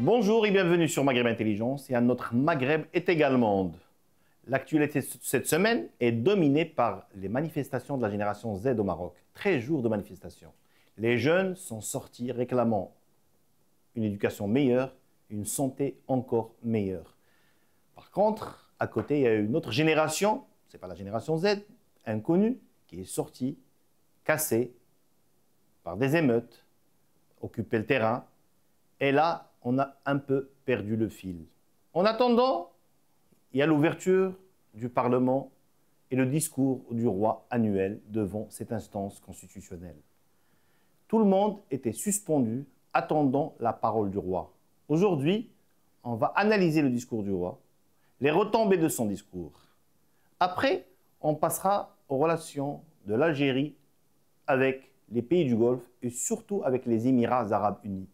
Bonjour et bienvenue sur Maghreb Intelligence et à notre Maghreb est égal monde. L'actualité cette semaine est dominée par les manifestations de la génération Z au Maroc. 13 jours de manifestations. Les jeunes sont sortis réclamant une éducation meilleure, une santé encore meilleure. Par contre, à côté, il y a une autre génération, ce n'est pas la génération Z, inconnue, qui est sortie, cassée par des émeutes, occupé le terrain. Et là, on a un peu perdu le fil. En attendant, il y a l'ouverture du Parlement et le discours du roi annuel devant cette instance constitutionnelle. Tout le monde était suspendu, attendant la parole du roi. Aujourd'hui, on va analyser le discours du roi, les retombées de son discours. Après, on passera aux relations de l'Algérie avec les pays du Golfe et surtout avec les Émirats arabes unis.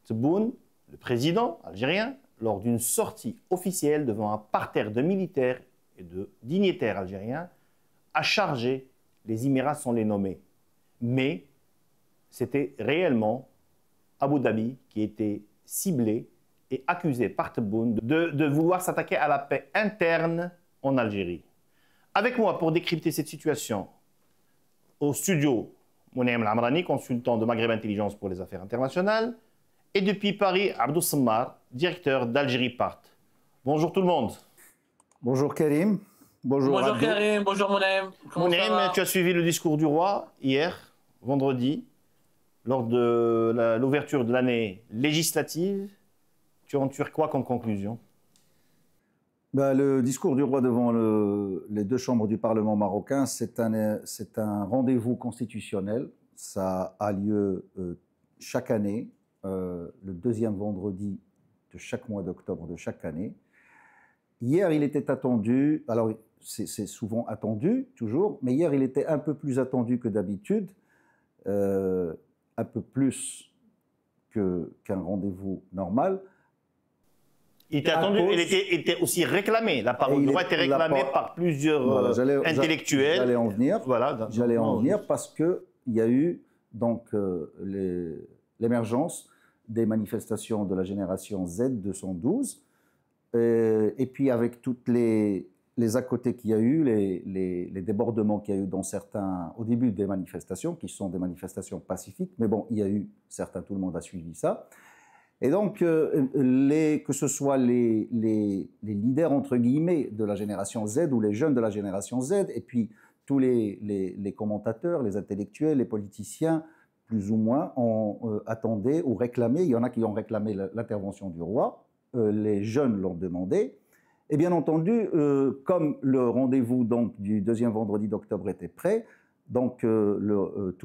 Tebboune, le président algérien, lors d'une sortie officielle devant un parterre de militaires et de dignitaires algériens, a chargé les Émirats sans les nommer. Mais c'était réellement Abu Dhabi qui était ciblé et accusé par Tebboune de vouloir s'attaquer à la paix interne en Algérie. Avec moi pour décrypter cette situation, au studio, Mounaïm Lamrani, consultant de Maghreb Intelligence pour les affaires internationales, et depuis Paris, Abdou Sammar, directeur d'Algérie Part. Bonjour tout le monde. Bonjour Karim. Bonjour Karim, bonjour Mounaïm. Mounaïm, tu as suivi le discours du roi hier, vendredi, lors de l'ouverture de l'année législative. Tu en tires quoi comme conclusion? Le discours du roi devant les deux chambres du Parlement marocain, c'est un rendez-vous constitutionnel. Ça a lieu chaque année, le deuxième vendredi de chaque mois d'octobre de chaque année. Hier, il était attendu, alors c'est souvent attendu, toujours, mais hier, il était un peu plus attendu que d'habitude, un peu plus qu'un rendez-vous normal. Il était attendu, il était aussi réclamé. La parole du roi était réclamée par plusieurs intellectuels. J'allais en venir. Voilà, j'allais en venir parce qu'il y a eu donc l'émergence des manifestations de la génération Z 212. Et puis avec toutes les à côté qu'il y a eu, les débordements qu'il y a eu dans certains, au début des manifestations, qui sont des manifestations pacifiques, mais bon, il y a eu certains, tout le monde a suivi ça. Et donc, que ce soit les leaders, entre guillemets, de la génération Z ou les jeunes de la génération Z, et puis tous les commentateurs, les intellectuels, les politiciens, plus ou moins, attendaient ou réclamaient, il y en a qui ont réclamé l'intervention du roi, les jeunes l'ont demandé, et bien entendu, comme le rendez-vous donc, du deuxième vendredi d'octobre était prêt, donc tout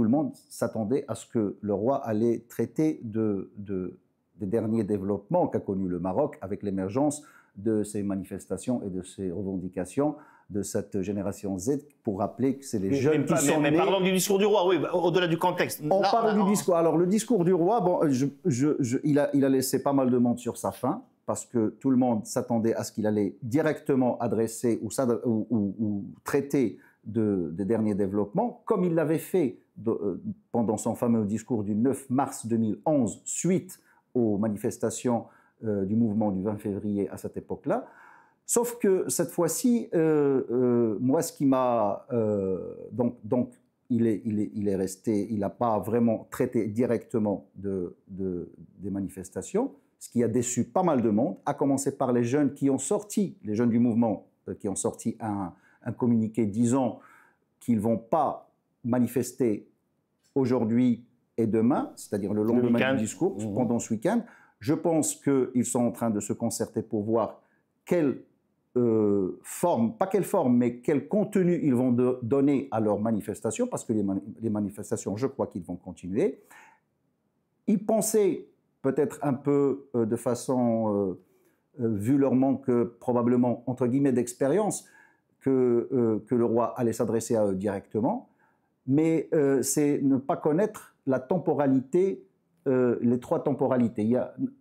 le monde s'attendait à ce que le roi allait traiter des derniers développements qu'a connu le Maroc avec l'émergence de ces manifestations et de ces revendications de cette génération Z, pour rappeler que c'est les jeunes qui sont nés... Mais parlons du discours du roi, oui, au-delà du contexte. On parle du discours. Alors, le discours du roi, bon, il a laissé pas mal de monde sur sa faim, parce que tout le monde s'attendait à ce qu'il allait directement adresser ou traiter des derniers développements, comme il l'avait fait pendant son fameux discours du 9 mars 2011, suite aux manifestations du mouvement du 20 février à cette époque-là. Sauf que cette fois-ci, moi, ce qui m'a... donc, il est resté, il n'a pas vraiment traité directement des manifestations, ce qui a déçu pas mal de monde, à commencer par les jeunes qui ont sorti, les jeunes du mouvement, qui ont sorti un communiqué disant qu'ils ne vont pas manifester aujourd'hui et demain, c'est-à-dire le lendemain du discours, pendant ce week-end. Je pense qu'ils sont en train de se concerter pour voir quelle forme, pas quelle forme, mais quel contenu ils vont donner à leurs manifestations, parce que les manifestations, je crois qu'ils vont continuer. Ils pensaient peut-être un peu de façon, vu leur manque probablement, entre guillemets, d'expérience, que le roi allait s'adresser à eux directement, mais c'est ne pas connaître la temporalité, les trois temporalités.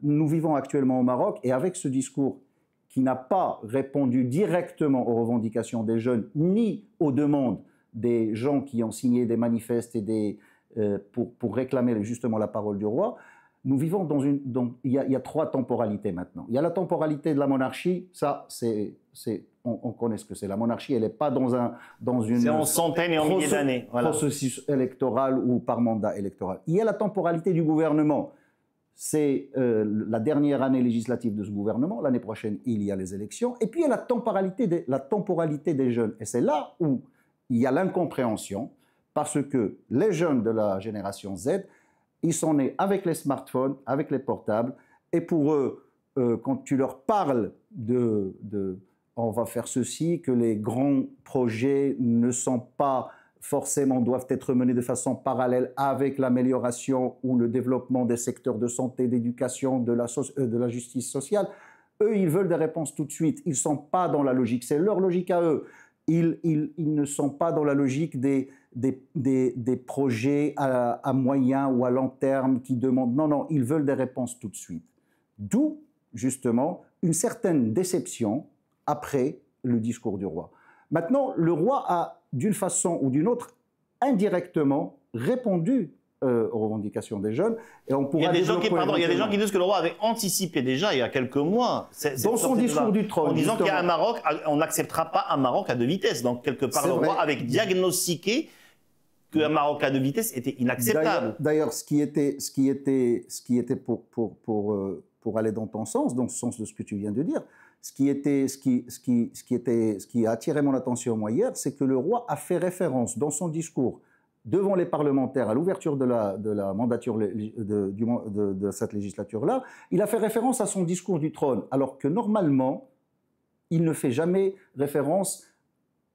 Nous vivons actuellement au Maroc, et avec ce discours qui n'a pas répondu directement aux revendications des jeunes, ni aux demandes des gens qui ont signé des manifestes et pour réclamer justement la parole du roi, Nous vivons il y a trois temporalités maintenant. Il y a la temporalité de la monarchie, ça, on connaît ce que c'est. La monarchie, elle n'est pas dans une... C'est en centaines et en milliers d'années. Voilà. Processus électoral ou par mandat électoral. Il y a la temporalité du gouvernement. C'est la dernière année législative de ce gouvernement. L'année prochaine, il y a les élections. Et puis, il y a la temporalité des jeunes. Et c'est là où il y a l'incompréhension, parce que les jeunes de la génération Z, ils sont nés avec les smartphones, avec les portables. Et pour eux, quand tu leur parles on va faire ceci, que les grands projets ne sont pas forcément, doivent être menés de façon parallèle avec l'amélioration ou le développement des secteurs de santé, d'éducation, de la justice sociale. Eux, ils veulent des réponses tout de suite. Ils ne sont pas dans la logique. C'est leur logique à eux. Ils ne sont pas dans la logique des projets à moyen ou à long terme qui demandent... Non, ils veulent des réponses tout de suite. D'où, justement, une certaine déception après le discours du roi. Maintenant, le roi a, d'une façon ou d'une autre, indirectement répondu aux revendications des jeunes. Et on pourra il y a des gens qui disent que le roi avait anticipé déjà, il y a quelques mois, dans son discours du trône, en disant qu'il y a un Maroc, on n'acceptera pas un Maroc à deux vitesses. Donc, quelque part, le roi avait diagnostiqué qu'un Maroc à deux vitesses était inacceptable. D'ailleurs, ce qui était pour aller dans ton sens, dans le sens de ce que tu viens de dire, ce qui a attiré mon attention moi hier, c'est que le roi a fait référence dans son discours devant les parlementaires à l'ouverture de la mandature de cette législature-là, il a fait référence à son discours du trône, alors que normalement, il ne fait jamais référence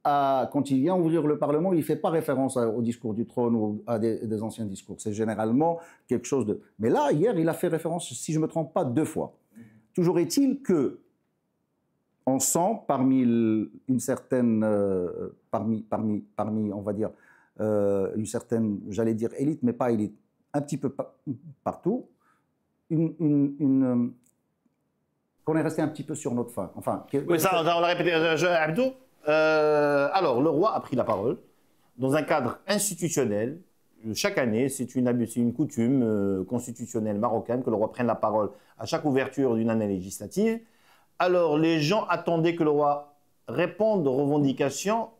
quand il vient ouvrir le Parlement, il ne fait pas référence au discours du trône ou à des anciens discours. C'est généralement quelque chose de... Mais là, hier, il a fait référence, si je ne me trompe pas, 2 fois. Toujours est-il que on sent parmi une certaine, on va dire, une certaine, j'allais dire élite, mais pas élite, un petit peu partout, qu'on est resté un petit peu sur notre faim. Enfin, oui, ça, on l'a répété. Abdou, alors, le roi a pris la parole dans un cadre institutionnel. Chaque année, c'est une coutume constitutionnelle marocaine que le roi prenne la parole à chaque ouverture d'une année législative. Alors, les gens attendaient que le roi réponde aux revendications.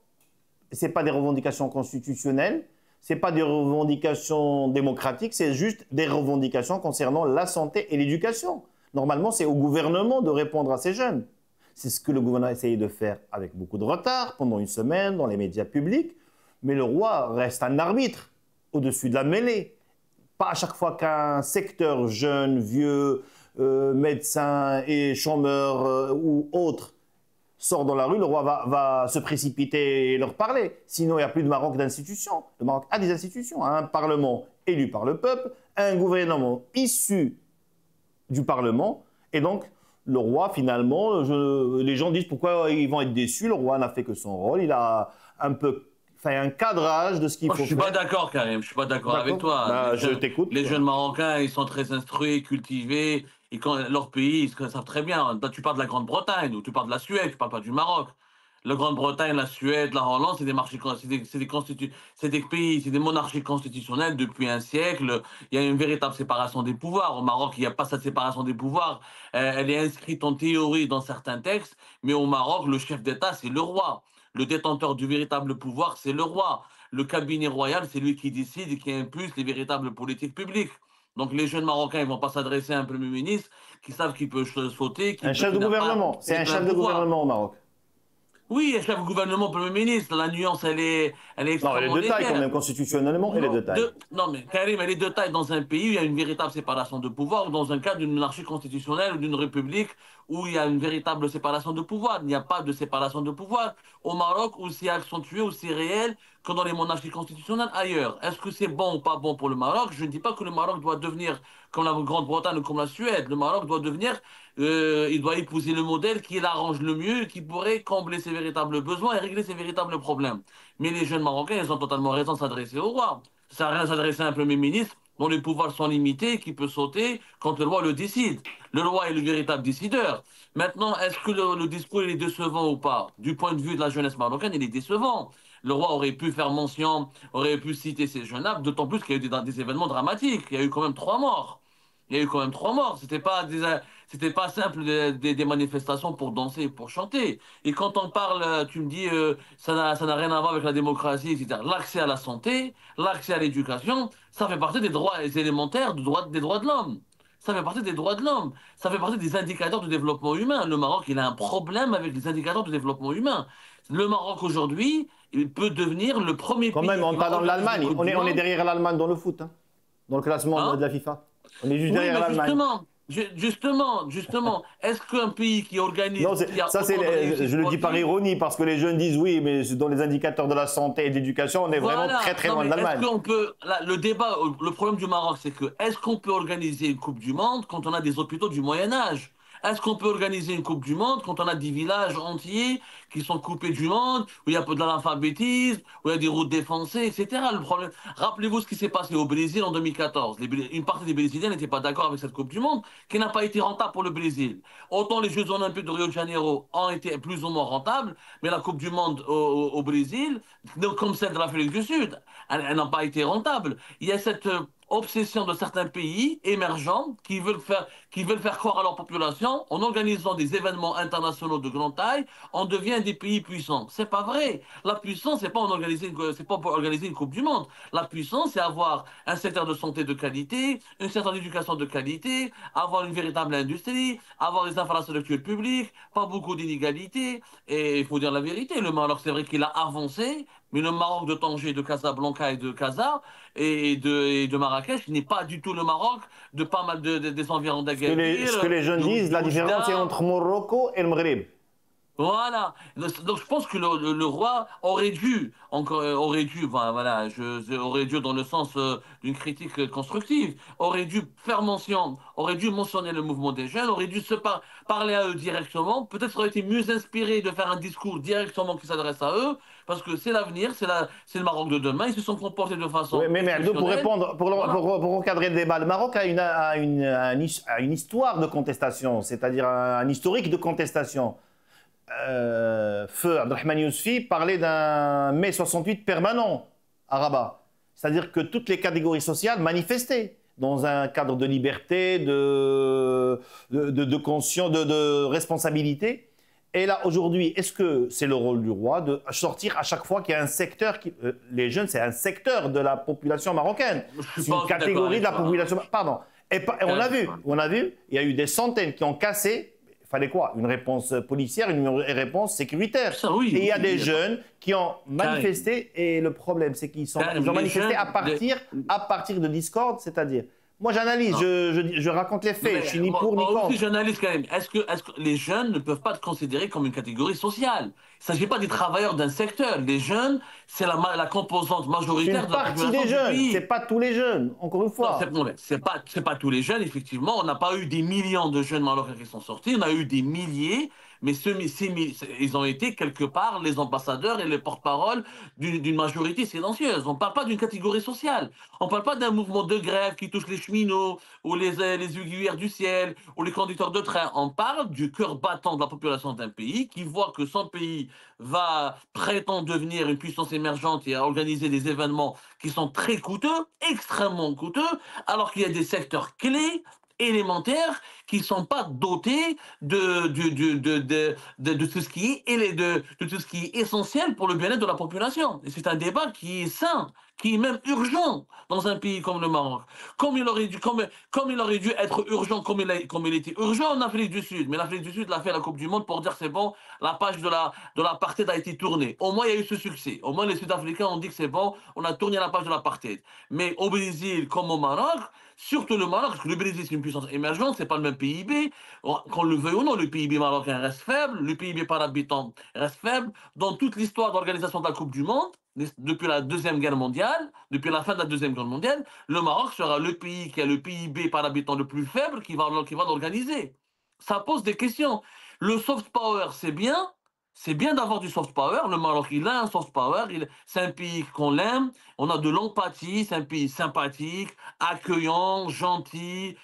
Ce n'est pas des revendications constitutionnelles, ce n'est pas des revendications démocratiques, c'est juste des revendications concernant la santé et l'éducation. Normalement, c'est au gouvernement de répondre à ces jeunes. C'est ce que le gouvernement a essayé de faire avec beaucoup de retard, pendant une semaine, dans les médias publics. Mais le roi reste un arbitre au-dessus de la mêlée. Pas à chaque fois qu'un secteur jeune, vieux, médecin et chômeur ou autre sort dans la rue, le roi va se précipiter et leur parler. Sinon, il n'y a plus de Maroc d'institutions. Le Maroc a des institutions, un parlement élu par le peuple, un gouvernement issu du parlement. Et donc, le roi, finalement, les gens disent pourquoi ils vont être déçus. Le roi n'a fait que son rôle. Il a un peu fait un cadrage de ce qu'il faut faire. Je ne suis pas d'accord, Karim. Je ne suis pas d'accord avec toi. Bah, je t'écoute. Les jeunes Marocains, ils sont très instruits, cultivés. Et quand leur pays, ils savent très bien. Tu parles de la Grande-Bretagne ou tu parles de la Suède, tu ne parles pas du Maroc. La Grande-Bretagne, la Suède, la Hollande, c'est des pays, c'est des monarchies constitutionnelles depuis un siècle. Il y a une véritable séparation des pouvoirs. Au Maroc, il n'y a pas cette séparation des pouvoirs. Elle est inscrite en théorie dans certains textes, mais au Maroc, le chef d'État, c'est le roi. Le détenteur du véritable pouvoir, c'est le roi. Le cabinet royal, c'est lui qui décide et qui impulse les véritables politiques publiques. Donc les jeunes Marocains, ils ne vont pas s'adresser à un Premier ministre qui savent qu'il peut sauter. Un chef de gouvernement. C'est un chef de gouvernement au Maroc. Oui, chef de gouvernement, Premier ministre, la nuance, elle est extrêmement non, elle est de taille quand même, constitutionnellement, elle est de taille. Non, mais Karim, elle est de taille dans un pays où il y a une véritable séparation de pouvoir, ou dans un cadre d'une monarchie constitutionnelle ou d'une république où il y a une véritable séparation de pouvoir. Il n'y a pas de séparation de pouvoir au Maroc, où c'est accentué, où c'est réel, que dans les monarchies constitutionnelles ailleurs. Est-ce que c'est bon ou pas bon pour le Maroc? Je ne dis pas que le Maroc doit devenir comme la Grande-Bretagne ou comme la Suède. Le Maroc doit devenir, il doit épouser le modèle qui l'arrange le mieux, qui pourrait combler ses véritables besoins et régler ses véritables problèmes. Mais les jeunes Marocains, ils ont totalement raison de s'adresser au roi. Ça sert à rien de s'adresser à un Premier ministre dont les pouvoirs sont limités, qui peut sauter quand le roi le décide. Le roi est le véritable décideur. Maintenant, est-ce que le discours il est décevant ou pas? Du point de vue de la jeunesse marocaine, il est décevant. Le roi aurait pu faire mention, aurait pu citer ces jeunes-là, d'autant plus qu'il y a eu des événements dramatiques. Il y a eu quand même 3 morts. Il y a eu quand même 3 morts. C'était pas simple des manifestations pour danser, pour chanter. Et quand on parle, tu me dis, ça n'a rien à voir avec la démocratie, etc. L'accès à la santé, l'accès à l'éducation, ça fait partie des droits élémentaires des droits de l'homme. Ça fait partie des droits de l'homme. Ça fait partie des indicateurs de développement humain. Le Maroc, il a un problème avec les indicateurs de développement humain. Le Maroc, aujourd'hui, il peut devenir le premier Quand pays même, on qui est va dans organiser l'Allemagne. une Coupe du On est Monde. derrière l'Allemagne dans le foot, hein, dans le classement Hein? de la FIFA. On est juste Oui, derrière mais l'Allemagne. justement, est-ce qu'un pays qui organise, Non, qui a ça, autant de réussite je le dis par sportive, ironie, parce que les jeunes disent oui, mais dans les indicateurs de la santé et de l'éducation, on est vraiment voilà. très très Non, loin mais de est-ce l'Allemagne. qu'on peut, là, le débat, le problème du Maroc, c'est que est-ce qu'on peut organiser une Coupe du Monde quand on a des hôpitaux du Moyen Âge? Est-ce qu'on peut organiser une Coupe du Monde quand on a des villages entiers qui sont coupés du monde, où il y a un peu de l'analphabétisme, où il y a des routes défoncées, etc. Le problème, rappelez-vous ce qui s'est passé au Brésil en 2014. Une partie des Brésiliens n'étaient pas d'accord avec cette Coupe du Monde, qui n'a pas été rentable pour le Brésil. Autant les Jeux Olympiques de Rio de Janeiro ont été plus ou moins rentables, mais la Coupe du Monde au Brésil, comme celle de l'Afrique du Sud, elles n'ont pas été rentables. Il y a cette obsession de certains pays émergents qui veulent faire croire à leur population, en organisant des événements internationaux de grande taille, on devient des pays puissants. C'est pas vrai. La puissance, c'est pas pour organiser une Coupe du Monde. La puissance, c'est avoir un secteur de santé de qualité, un secteur d'éducation de qualité, avoir une véritable industrie, avoir des infrastructures publiques, pas beaucoup d'inégalités. Et il faut dire la vérité, le Maroc, c'est vrai qu'il a avancé, mais le Maroc de Tanger, de Casablanca et de Casa et de Marrakech n'est pas du tout le Maroc de pas mal des environs Ce que d'Agadir, les jeunes disent, la différence est d'Oujda. entre Morocco et le Maghreb. Voilà. Donc je pense que le roi aurait dû, voilà, aurait dû dans le sens d'une critique constructive, aurait dû mentionner le mouvement des jeunes, aurait dû parler à eux directement. Peut-être aurait été mieux inspiré de faire un discours directement qui s'adresse à eux, parce que c'est l'avenir, c'est le Maroc de demain. Ils se sont comportés de Oui, façon mais Abdou, pour exceptionnelle. répondre, Voilà. pour encadrer le débat, le Maroc a une histoire de contestation, c'est-à-dire un historique de contestation. Feu Abdelrahmane Yousfi parlait d'un mai 68 permanent à Rabat. C'est-à-dire que toutes les catégories sociales manifestaient dans un cadre de liberté, de conscience, de responsabilité. Et là, aujourd'hui, est-ce que c'est le rôle du roi de sortir à chaque fois qu'il y a un secteur les jeunes, c'est un secteur de la population marocaine. Je suis C'est pas une aussi d'accord catégorie avec de la toi, hein. population. Pardon. Et on a vu, il y a eu des centaines qui ont cassé. Il fallait quoi? Une réponse policière, une réponse sécuritaire. Ça, oui, Et il y a oui, des oui, jeunes qui ont manifesté. Et le problème, c'est qu'ils Karim, ils ont les manifesté jeunes, à partir de discorde, c'est-à-dire. Moi, j'analyse, non. je raconte les Non, faits. mais Je suis ni moi, pour ni moi aussi, contre. j'analyse quand même. Est-ce que les jeunes ne peuvent pas être considérés comme une catégorie sociale? Il ne s'agit pas des travailleurs d'un secteur. Les jeunes, c'est la composante C'est majoritaire une de la partie population des du jeunes. C'est pays. pas tous les jeunes. Encore une Non, fois. c'est pas tous les jeunes, effectivement. On n'a pas eu des millions de jeunes marocains qui sont sortis. On a eu des milliers, mais ils ont été quelque part les ambassadeurs et les porte-parole d'une majorité silencieuse. On ne parle pas d'une catégorie sociale. On ne parle pas d'un mouvement de grève qui touche les cheminots ou les aiguilleurs du ciel ou les conducteurs de train. On parle du cœur battant de la population d'un pays qui voit que son pays prétend devenir une puissance émergente et à organiser des événements qui sont très coûteux, extrêmement coûteux, alors qu'il y a des secteurs clés élémentaires qui ne sont pas dotés de tout ce qui est de tout ce qui est essentiel pour le bien-être de la population. Et c'est un débat qui est sain, qui est même urgent dans un pays comme le Maroc. Comme il aurait dû être urgent, comme il était urgent en Afrique du Sud. Mais l'Afrique du Sud l'a fait à la Coupe du Monde pour dire c'est bon, la page de l'apartheid a été tournée. Au moins, il y a eu ce succès. Au moins, les Sud-Africains ont dit que c'est bon, on a tourné la page de l'apartheid. Mais au Brésil comme au Maroc, surtout le Maroc, parce que le Brésil c'est une puissance émergente, c'est pas le même PIB. Qu'on le veuille ou non, le PIB marocain reste faible, le PIB par habitant reste faible. Dans toute l'histoire d'organisation de la Coupe du Monde, depuis la Deuxième Guerre mondiale, depuis la fin de la Deuxième Guerre mondiale, le Maroc sera le pays qui a le PIB par habitant le plus faible qui va l'organiser. Ça pose des questions. Le soft power, c'est bien d'avoir du soft power. Le Maroc, il a un soft power. C'est un pays qu'on l'aime. On a de l'empathie. C'est un pays sympathique, accueillant, gentil,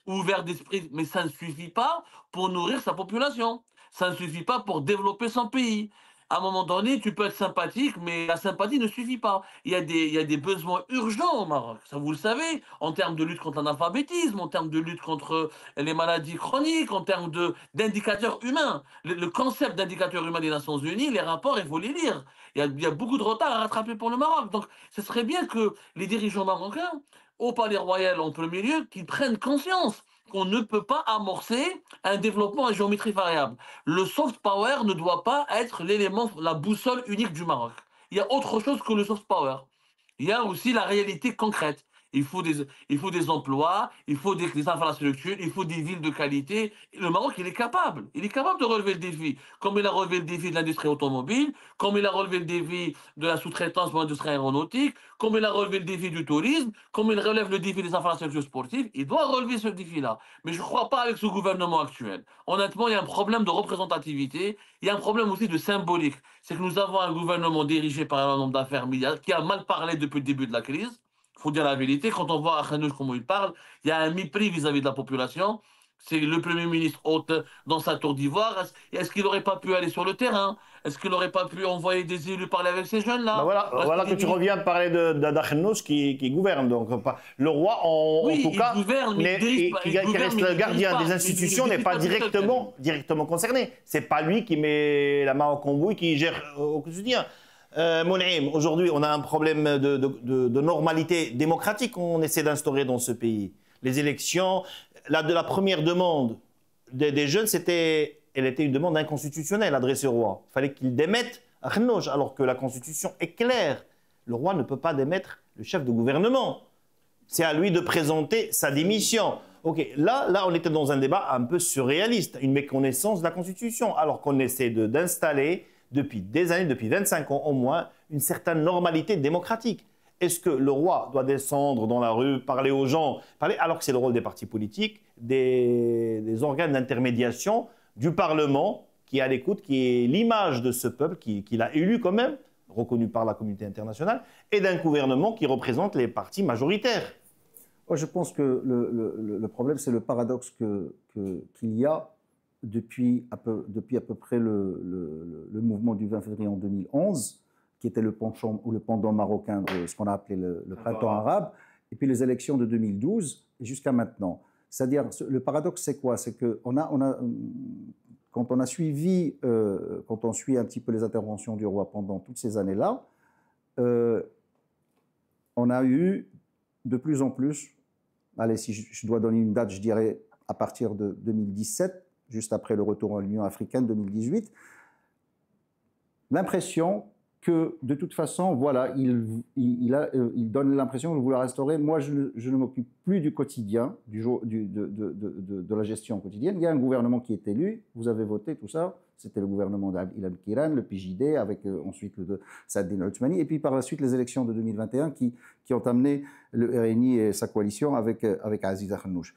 ouvert d'esprit. Mais ça ne suffit pas pour nourrir sa population. Ça ne suffit pas pour développer son pays. À un moment donné, tu peux être sympathique, mais la sympathie ne suffit pas. Il y a des besoins urgents au Maroc, ça vous le savez, en termes de lutte contre l'analphabétisme, en termes de lutte contre les maladies chroniques, en termes d'indicateurs humains. Le concept d'indicateur humain des Nations Unies, les rapports, il faut les lire. Il y a beaucoup de retard à rattraper pour le Maroc. Donc, ce serait bien que les dirigeants marocains, au Palais Royal en premier lieu, qu'ils prennent conscience qu'on ne peut pas amorcer un développement à géométrie variable. Le soft power ne doit pas être l'élément, la boussole unique du Maroc. Il y a autre chose que le soft power. Il y a aussi la réalité concrète. Il faut des emplois, il faut des infrastructures, il faut des villes de qualité. Le Maroc, il est capable. Il est capable de relever le défi. Comme il a relevé le défi de l'industrie automobile, comme il a relevé le défi de la sous-traitance pour l'industrie aéronautique, comme il a relevé le défi du tourisme, comme il relève le défi des infrastructures sportives. Il doit relever ce défi-là. Mais je ne crois pas avec ce gouvernement actuel. Honnêtement, il y a un problème de représentativité. Il y a un problème aussi de symbolique. C'est que nous avons un gouvernement dirigé par un homme d'affaires milliardaire qui a mal parlé depuis le début de la crise. Il faut dire la vérité. Quand on voit Akhanouch comment il parle, il y a un mépris vis-à-vis de la population. C'est le Premier ministre hôte dans sa tour d'ivoire. Est-ce qu'il n'aurait pas pu aller sur le terrain? Est-ce qu'il n'aurait pas pu envoyer des élus parler avec ces jeunes-là? Voilà que tu reviens parler d'Akhanouch qui gouverne. Donc, le roi, en tout cas, qui reste le gardien des institutions, n'est pas directement concerné. Ce n'est pas lui qui met la main au cambouis, qui gère au quotidien. Moun'im, aujourd'hui, on a un problème de normalité démocratique qu'on essaie d'instaurer dans ce pays. Les élections, la première demande des jeunes, elle était une demande inconstitutionnelle adressée au roi. Il fallait qu'il démette Akhanouch, alors que la Constitution est claire. Le roi ne peut pas démettre le chef de gouvernement. C'est à lui de présenter sa démission. Ok, là, on était dans un débat un peu surréaliste, une méconnaissance de la Constitution, alors qu'on essaie d'installer depuis des années, depuis 25 ans au moins, une certaine normalité démocratique. Est-ce que le roi doit descendre dans la rue, parler aux gens, alors que c'est le rôle des partis politiques, des organes d'intermédiation, du Parlement, qui est à l'écoute, qui est l'image de ce peuple, qu'il a élu quand même, reconnu par la communauté internationale, et d'un gouvernement qui représente les partis majoritaires? Moi, je pense que le problème, c'est le paradoxe qu'il y a depuis à peu près le mouvement du 20 février en 2011, qui était le penchant ou le pendant marocain de ce qu'on a appelé le printemps arabe, et puis les élections de 2012 et jusqu'à maintenant. C'est-à-dire, le paradoxe, c'est quoi? C'est que quand on suit un petit peu les interventions du roi pendant toutes ces années-là, on a eu de plus en plus, allez, si je dois donner une date, je dirais à partir de 2017, juste après le retour à l'Union africaine 2018, l'impression que de toute façon, voilà, il donne l'impression de vouloir restaurer. Moi, je ne m'occupe plus du quotidien, de la gestion quotidienne. Il y a un gouvernement qui est élu, vous avez voté, tout ça. C'était le gouvernement d'Ilham Kiran, le PJD, avec ensuite Saadine Othmani, et puis par la suite les élections de 2021 qui ont amené le RNI et sa coalition avec Aziz Akhanouch.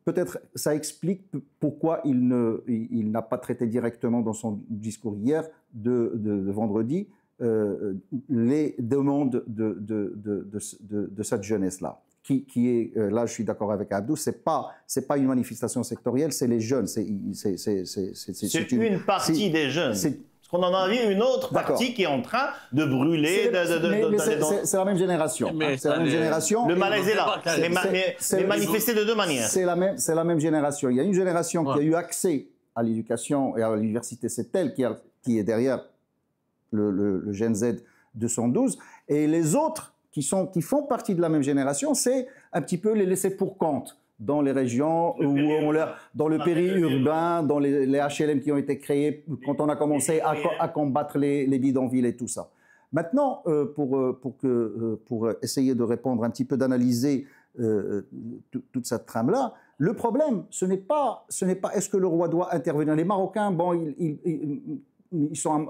Peut-être ça explique pourquoi il n'a pas traité directement dans son discours hier de vendredi les demandes de cette jeunesse-là. Qui est, là je suis d'accord avec Abdou, c'est pas une manifestation sectorielle, c'est les jeunes. C'est une partie des jeunes. Parce qu'on en a vu une autre partie qui est en train de brûler. C'est la même génération. C'est la même génération. Le malaise est là. Mais manifesté de deux manières. C'est la même génération. Il y a une génération qui a eu accès à l'éducation et à l'université. C'est elle qui est derrière le Gen Z 212. Et les autres qui font partie de la même génération, c'est un petit peu les laissés pour compte dans les régions, dans le périurbain, dans les HLM qui ont été créés quand on a commencé à combattre les bidonvilles et tout ça. Maintenant, pour essayer de répondre un petit peu, d'analyser toute cette trame-là, le problème, ce n'est pas est-ce que le roi doit intervenir. Les Marocains, bon, ils sont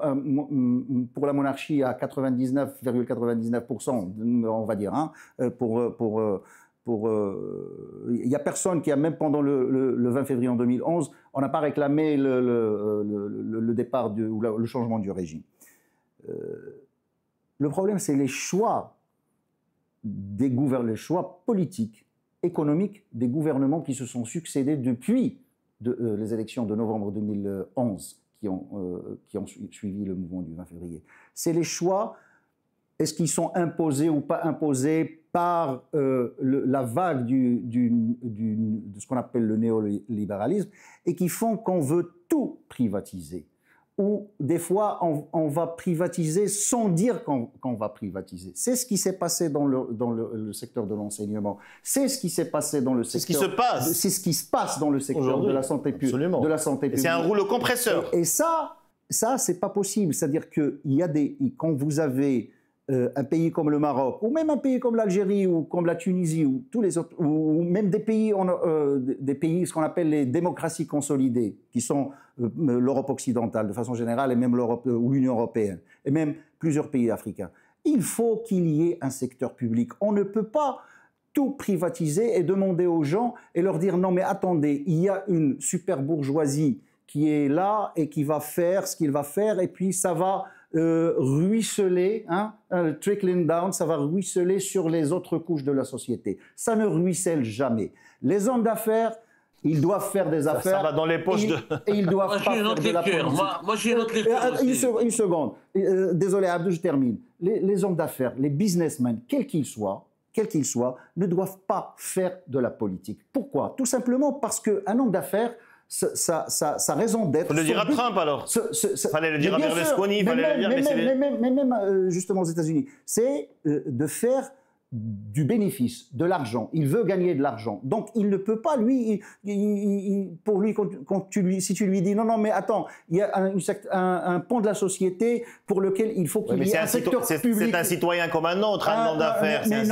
pour la monarchie à 99,99%, on va dire, hein, il n'y a personne qui a, même pendant le 20 février en 2011, on n'a pas réclamé le départ ou le changement du régime. Le problème, c'est les choix les choix politiques, économiques des gouvernements qui se sont succédés depuis les élections de novembre 2011, qui ont suivi le mouvement du 20 février. C'est les choix, est-ce qu'ils sont imposés ou pas imposés par la vague de ce qu'on appelle le néolibéralisme, et qui font qu'on veut tout privatiser. Ou des fois, on va privatiser sans dire qu'on va privatiser. C'est ce qui s'est passé dans le secteur de l'enseignement. C'est ce qui s'est passé dans le secteur... C'est ce qui se passe. C'est ce qui se passe dans le secteur de la santé publique. C'est un rouleau compresseur. Et ça c'est pas possible. C'est-à-dire que quand vous avez un pays comme le Maroc, ou même un pays comme l'Algérie, ou comme la Tunisie, ou tous les autres, ou même des pays, ce qu'on appelle les démocraties consolidées, qui sont l'Europe occidentale de façon générale, et même l'Europe ou l'Union européenne, et même plusieurs pays africains. Il faut qu'il y ait un secteur public. On ne peut pas tout privatiser et demander aux gens et leur dire non mais attendez, il y a une super bourgeoisie qui est là et qui va faire ce qu'il va faire, et puis ça va ruisseler, trickling down, ça va ruisseler sur les autres couches de la société. Ça ne ruisselle jamais. Les hommes d'affaires, ils doivent faire des affaires. Ça va dans les poches et ils doivent pas faire de la politique. Moi, j'ai une autre lecture. Une seconde. Désolé, Abdou, je termine. Les hommes d'affaires, les businessmen, quels qu'ils soient, ne doivent pas faire de la politique. Pourquoi? Tout simplement parce qu'un homme d'affaires, sa raison d'être... Il faut le dire à Trump alors. Il fallait le dire à Berlusconi, il fallait le dire... Mais même justement aux États-Unis, c'est de faire du bénéfice, de l'argent. Il veut gagner de l'argent. Donc il ne peut pas, lui, pour lui, si tu lui dis non, mais attends, il y a un pan de la société pour lequel il faut qu'il y ait un secteur public. C'est un citoyen comme un autre, un homme d'affaires. Mais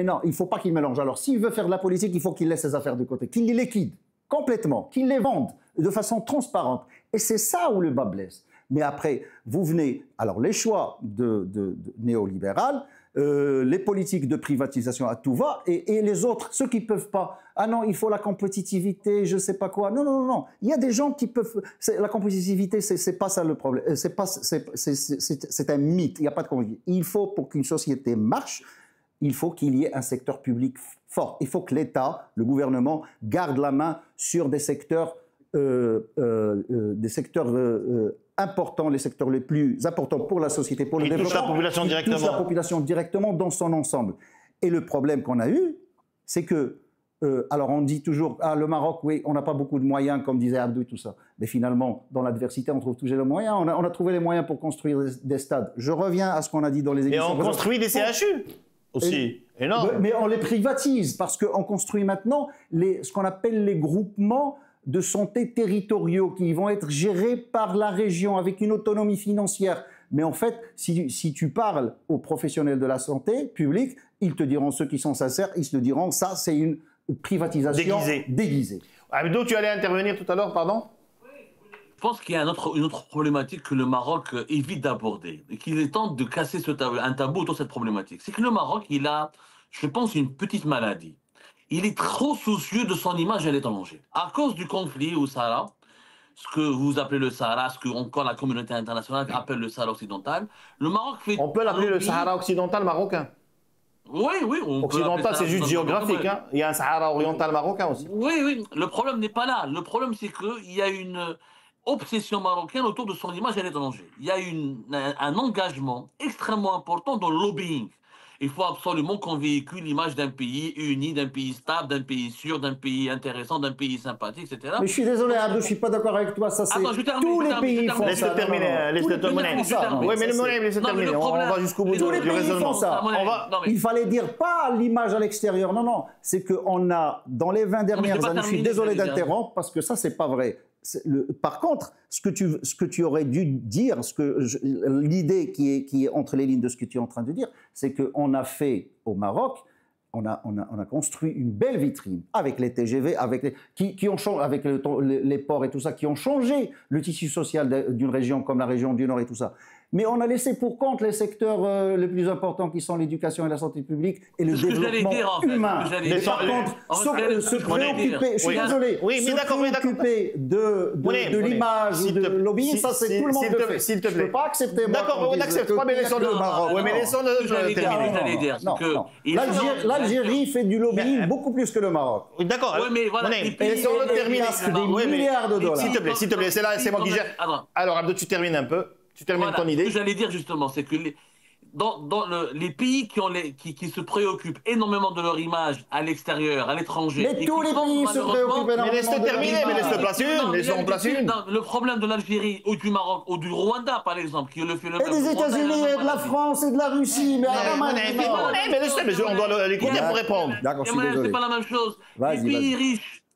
non, il ne faut pas qu'il mélange. Alors s'il veut faire de la politique, il faut qu'il laisse ses affaires de côté, qu'il les liquide complètement, qu'ils les vendent de façon transparente. Et c'est ça où le bas blesse. Mais après, vous venez... Alors, les choix de néolibéral, les politiques de privatisation à tout va, et les autres, ceux qui ne peuvent pas... Ah non, il faut la compétitivité, je ne sais pas quoi. Non. Il y a des gens qui peuvent... La compétitivité, c'est pas ça le problème. C'est un mythe. Il n'y a pas de compétitivité. Il faut, pour qu'une société marche, il faut qu'il y ait un secteur public fort. Il faut que l'État, le gouvernement, garde la main sur des secteurs importants, les secteurs les plus importants pour la société, pour le développement. Touche la population directement. Touche la population directement dans son ensemble. Et le problème qu'on a eu, c'est que, alors on dit toujours, le Maroc, oui, on n'a pas beaucoup de moyens, comme disait Abdou et tout ça. Mais finalement, dans l'adversité, on trouve toujours les moyens. On a trouvé les moyens pour construire des stades. Je reviens à ce qu'on a dit dans les émissions. Et on construit des CHU aussi. Énorme. Mais on les privatise parce qu'on construit maintenant ce qu'on appelle les groupements de santé territoriaux qui vont être gérés par la région avec une autonomie financière. Mais en fait, si tu parles aux professionnels de la santé publique, ils te diront, ceux qui sont sincères, ils te diront, ça c'est une privatisation déguisée. Abdou, tu allais intervenir tout à l'heure, pardon? Je pense qu'il y a une autre problématique que le Maroc évite d'aborder et qu'il tente de casser un tabou autour de cette problématique. C'est que le Maroc, il a, je pense, une petite maladie. Il est trop soucieux de son image à l'étranger. À cause du conflit au Sahara, ce que vous appelez le Sahara, ce que encore la communauté internationale appelle le Sahara occidental, le Maroc fait... On peut l'appeler le Sahara occidental marocain. Oui. Occidental, c'est juste géographique. Hein. Il y a un Sahara oriental marocain aussi. Oui. Le problème n'est pas là. Le problème, c'est qu'il y a une obsession marocaine autour de son image à l'étranger. Il y a un engagement extrêmement important dans le lobbying. Il faut absolument qu'on véhicule l'image d'un pays uni, d'un pays stable, d'un pays sûr, d'un pays intéressant, d'un pays sympathique, etc. Mais je suis désolé, Abdou, je ne suis pas d'accord avec toi. Ça, c'est tous les pays font ça. Laisse-le terminer. Laisse-le terminer. Oui, mais le Moulay, laisse-le terminer. On va jusqu'au bout du raisonnement. Il fallait dire pas l'image à l'extérieur. Non. C'est qu'on a, dans les 20 dernières années, je suis désolé d'interrompre, parce que ça, c'est pas vrai. Par contre, ce que tu aurais dû dire, l'idée qui est entre les lignes de ce que tu es en train de dire, c'est qu'on a fait au Maroc, on a construit une belle vitrine avec les TGV, avec les ports et tout ça, qui ont changé le tissu social d'une région comme la région du Nord et tout ça. Mais on a laissé pour compte les secteurs les plus importants qui sont l'éducation et la santé publique et le développement humain. Mais par contre, se préoccuper, je suis désolé, se préoccuper de l'image ou de lobbying, ça c'est tout le monde le fait. S'il te plaît. Je ne peux pas accepter. D'accord, on n'accepte pas, mais laissons le Maroc. Oui, mais laissons-le terminer. L'Algérie fait du lobbying beaucoup plus que le Maroc. D'accord. Oui, mais voilà. Laissons-le terminer. Des milliards de dollars. S'il te plaît, c'est moi qui gère. Alors, Abdo, tu termines un peu. Tu termines ton idée. Ce que j'allais dire justement, c'est que dans les pays qui se préoccupent énormément de leur image à l'extérieur, à l'étranger. Mais tous les pays se préoccupent énormément. Mais laisse-le terminer, mais laisse-le placer une. Laisse-le placer une. Le problème de l'Algérie ou du Maroc ou du Rwanda, par exemple, qui le fait le même. Et des États-Unis et de la France et de la Russie. Mais on doit l'écouter pour répondre. D'accord, je suis désolé. C'est pas la même chose.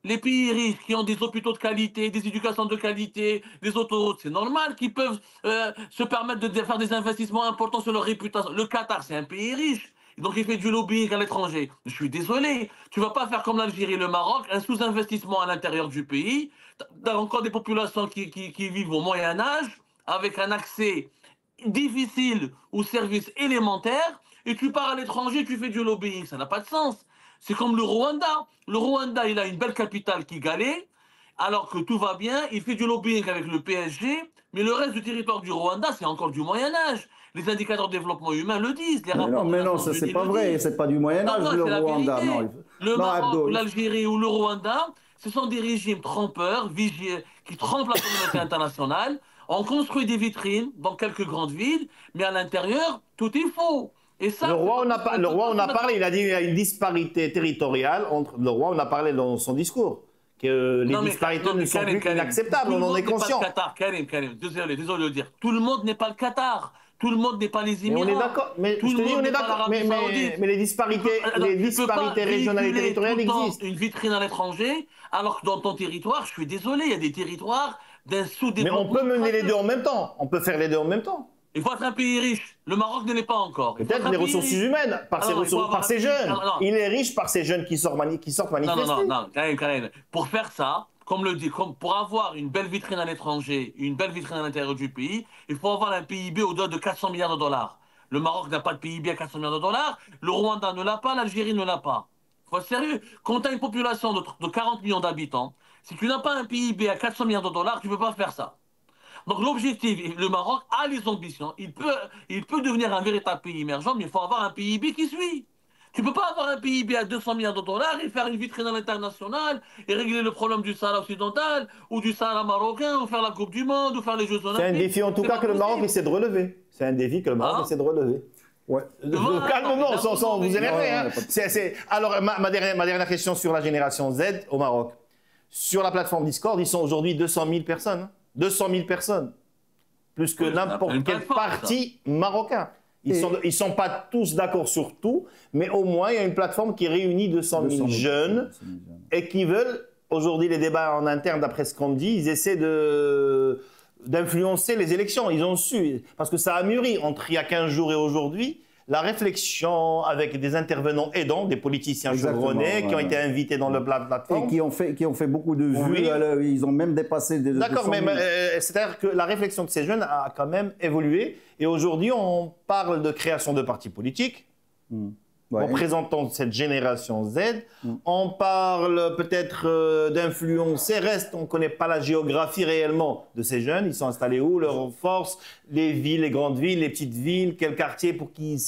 Les pays riches qui ont des hôpitaux de qualité, des éducations de qualité, des autoroutes, c'est normal qu'ils peuvent se permettre de faire des investissements importants sur leur réputation. Le Qatar, c'est un pays riche. Donc il fait du lobbying à l'étranger. Je suis désolé. Tu ne vas pas faire comme l'Algérie et le Maroc, un sous-investissement à l'intérieur du pays. Tu as encore des populations qui vivent au Moyen-Âge, avec un accès difficile aux services élémentaires, et tu pars à l'étranger, tu fais du lobbying. Ça n'a pas de sens. C'est comme le Rwanda. Le Rwanda, il a une belle capitale Kigali, alors que tout va bien. Il fait du lobbying avec le PSG, mais le reste du territoire du Rwanda, c'est encore du Moyen-Âge. Les indicateurs de développement humain le disent. Mais non, ça c'est pas vrai. C'est pas du Moyen-Âge, le Rwanda. Le Maroc, l'Algérie ou le Rwanda, ce sont des régimes trompeurs, qui trompent la communauté internationale. On construit des vitrines dans quelques grandes villes, mais à l'intérieur, tout est faux. Et ça, le roi, on a parlé, il a dit qu'il y a une disparité territoriale entre le roi, on a parlé dans son discours, que les disparités ne sont plus inacceptables, on en est conscient. Karim, désolé de le dire, tout le monde n'est pas le Qatar. Tout le monde n'est pas les Émirats. Mais on est d'accord. Mais je te dis, on est d'accord. Mais les disparités régionales et territoriales existent. Une vitrine à l'étranger, alors que dans ton territoire, je suis désolé, il y a des territoires d'un sous-développement. Mais on peut mener les deux en même temps. On peut faire les deux en même temps. Il faut être un pays riche. Le Maroc ne l'est pas encore. Peut-être les ressources humaines, par ses jeunes. Il est riche par ces jeunes qui sortent manifester. Non, Karim. Pour faire ça, pour avoir une belle vitrine à l'étranger, une belle vitrine à l'intérieur du pays, il faut avoir un PIB au-delà de 400 milliards de dollars. Le Maroc n'a pas de PIB à 400 milliards de dollars, le Rwanda ne l'a pas, l'Algérie ne l'a pas. Il faut être sérieux. Quand tu as une population de 40 millions d'habitants, si tu n'as pas un PIB à 400 milliards de dollars, tu ne peux pas faire ça. Donc l'objectif, le Maroc a les ambitions, il peut devenir un véritable pays émergent, mais il faut avoir un PIB qui suit. Tu ne peux pas avoir un PIB à 200 milliards de dollars et faire une vitrine à l'international et régler le problème du Sahara occidental ou du Sahara marocain ou faire la Coupe du Monde ou faire les Jeux Olympiques. C'est un défi en tout cas que le Maroc essaie de relever. C'est un défi que le Maroc essaie de relever. Ouais. Calmement, sans vous énerver. Hein. Alors, ma dernière question sur la génération Z au Maroc. Sur la plateforme Discord, ils sont aujourd'hui 200 000 personnes. 200 000 personnes. Plus que n'importe quel parti marocain. Ils sont pas tous d'accord sur tout, mais au moins il y a une plateforme qui réunit 200 000 jeunes et qui veulent, aujourd'hui les débats en interne d'après ce qu'on dit, ils essaient d'influencer les élections. Ils ont su, parce que ça a mûri entre il y a 15 jours et aujourd'hui, la réflexion avec des intervenants aidants, des politiciens chevronnés qui ont été invités dans le plateforme. Et qui ont fait beaucoup de vues, ils ont même dépassé des... D'accord, mais c'est-à-dire que la réflexion de ces jeunes a quand même évolué. Et aujourd'hui, on parle de création de partis politiques, représentant cette génération Z. On parle peut-être d'influencer, on ne connaît pas la géographie réellement de ces jeunes. Ils sont installés où, leurs forces, les villes, les grandes villes, les petites villes, quel quartier pour qu'ils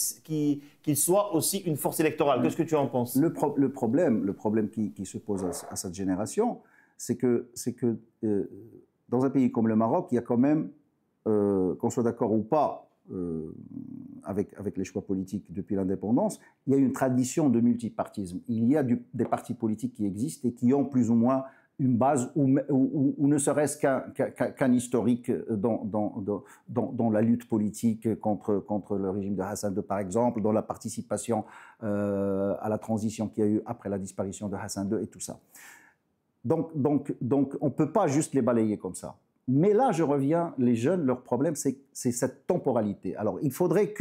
soient aussi une force électorale. Qu'est-ce que tu en penses? Le problème qui se pose à cette génération, c'est que dans un pays comme le Maroc, il y a quand même, qu'on soit d'accord ou pas, avec les choix politiques depuis l'indépendance, il y a une tradition de multipartisme. Il y a des partis politiques qui existent et qui ont plus ou moins une base ou ne serait-ce qu'un historique dans la lutte politique contre le régime de Hassan II, par exemple, dans la participation à la transition qu'il y a eu après la disparition de Hassan II et tout ça. Donc on ne peut pas juste les balayer comme ça. Mais là, je reviens, les jeunes, leur problème, c'est cette temporalité. Alors, il faudrait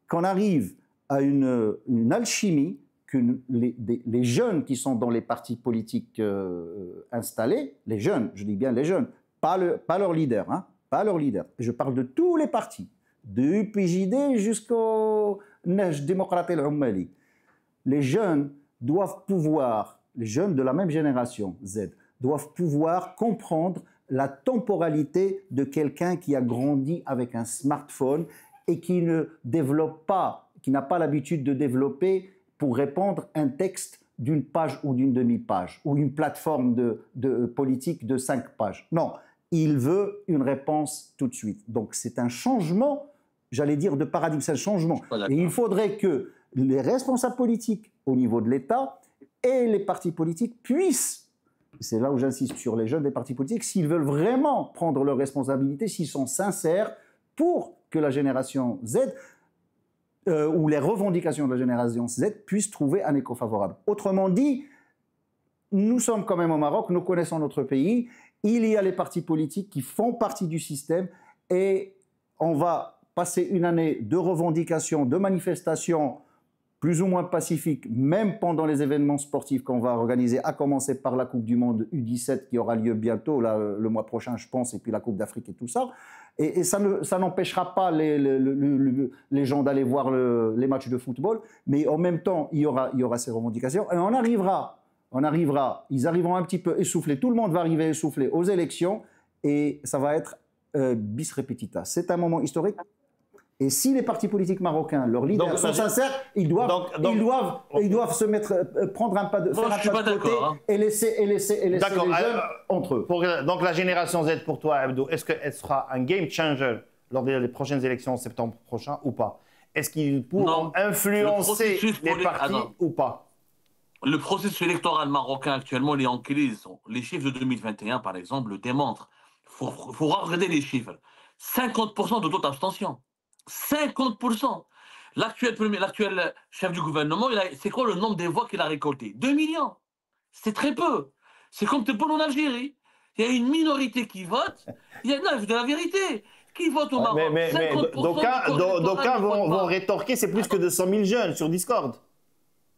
qu'on arrive à une alchimie, que les jeunes qui sont dans les partis politiques installés, les jeunes, je dis bien les jeunes, pas leurs leaders, hein, pas leurs leaders. Je parle de tous les partis, du PJD jusqu'auNej démocrate el-Ummali. Les jeunes doivent pouvoir, les jeunes de la même génération, Z, doivent pouvoir comprendre la temporalité de quelqu'un qui a grandi avec un smartphone et qui ne développe pas, qui n'a pas l'habitude de développer pour répondre un texte d'une page ou d'une demi-page, ou une plateforme de politique de 5 pages. Non, il veut une réponse tout de suite. Donc c'est un changement, j'allais dire de paradigme, c'est un changement. Et il faudrait que les responsables politiques au niveau de l'État et les partis politiques puissent, c'est là où j'insiste sur les jeunes des partis politiques, s'ils veulent vraiment prendre leurs responsabilités, s'ils sont sincères pour que la génération Z ou les revendications de la génération Z puissent trouver un écho favorable. Autrement dit, nous sommes quand même au Maroc, nous connaissons notre pays, il y a les partis politiques qui font partie du système et on va passer une année de revendications, de manifestations plus ou moins pacifiques, même pendant les événements sportifs qu'on va organiser, à commencer par la Coupe du Monde U17 qui aura lieu bientôt, là, le mois prochain je pense, et puis la Coupe d'Afrique et tout ça. Et ça n'empêchera pas les gens d'aller voir les matchs de football, mais en même temps, il y aura ces revendications. Et ils arriveront un petit peu essoufflés, tout le monde va arriver essoufflé aux élections, et ça va être bis repetita. C'est un moment historique. Et si les partis politiques marocains, leurs leaders sont sincères, ils doivent se mettre, prendre un pas de, faire un pas de côté et laisser les jeunes entre eux. Donc la génération Z pour toi, Abdou, est-ce qu'elle sera un game changer lors des prochaines élections en septembre prochain ou pas? Est-ce qu'ils pourront influencer les partis ou pas? Le processus électoral marocain actuellement, il est en crise. Les chiffres de 2021, par exemple, le démontrent. Il faut regarder les chiffres. 50% de taux d'abstention. 50%. L'actuel chef du gouvernement, c'est quoi le nombre des voix qu'il a récolté? 2 millions. C'est très peu. C'est comme pour en Algérie. Il y a une minorité qui vote. Il y a de la vérité. Qui vote au Maroc? Mais d'aucuns vont rétorquer, c'est plus que 200 000 jeunes sur Discord.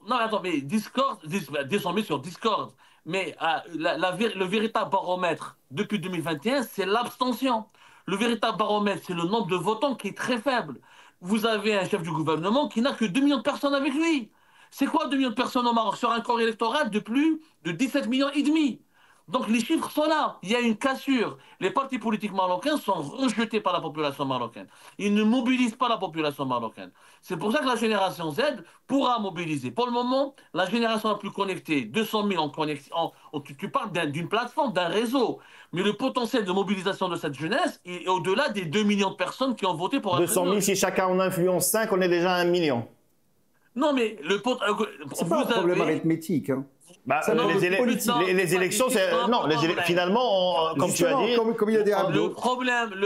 Non, attends, mais Discord, 200 000 sur Discord. Mais le véritable baromètre depuis 2021, c'est l'abstention. Le véritable baromètre, c'est le nombre de votants qui est très faible. Vous avez un chef du gouvernement qui n'a que 2 millions de personnes avec lui. C'est quoi 2 millions de personnes au Maroc sur un corps électoral de plus de 17 millions et demi? Donc les chiffres sont là. Il y a une cassure. Les partis politiques marocains sont rejetés par la population marocaine. Ils ne mobilisent pas la population marocaine. C'est pour ça que la génération Z pourra mobiliser. Pour le moment, la génération la plus connectée, 200 000 en connexion, tu parles d'une plateforme, d'un réseau. Mais le potentiel de mobilisation de cette jeunesse est au-delà des 2 millions de personnes qui ont voté pour... 200 000, si chacun en influence 5, on est déjà à 1 million. Non, mais le c'est pas un problème arithmétique. Hein. Bah, les élections, finalement, comme tu as dit... Comme il a dit Abdou,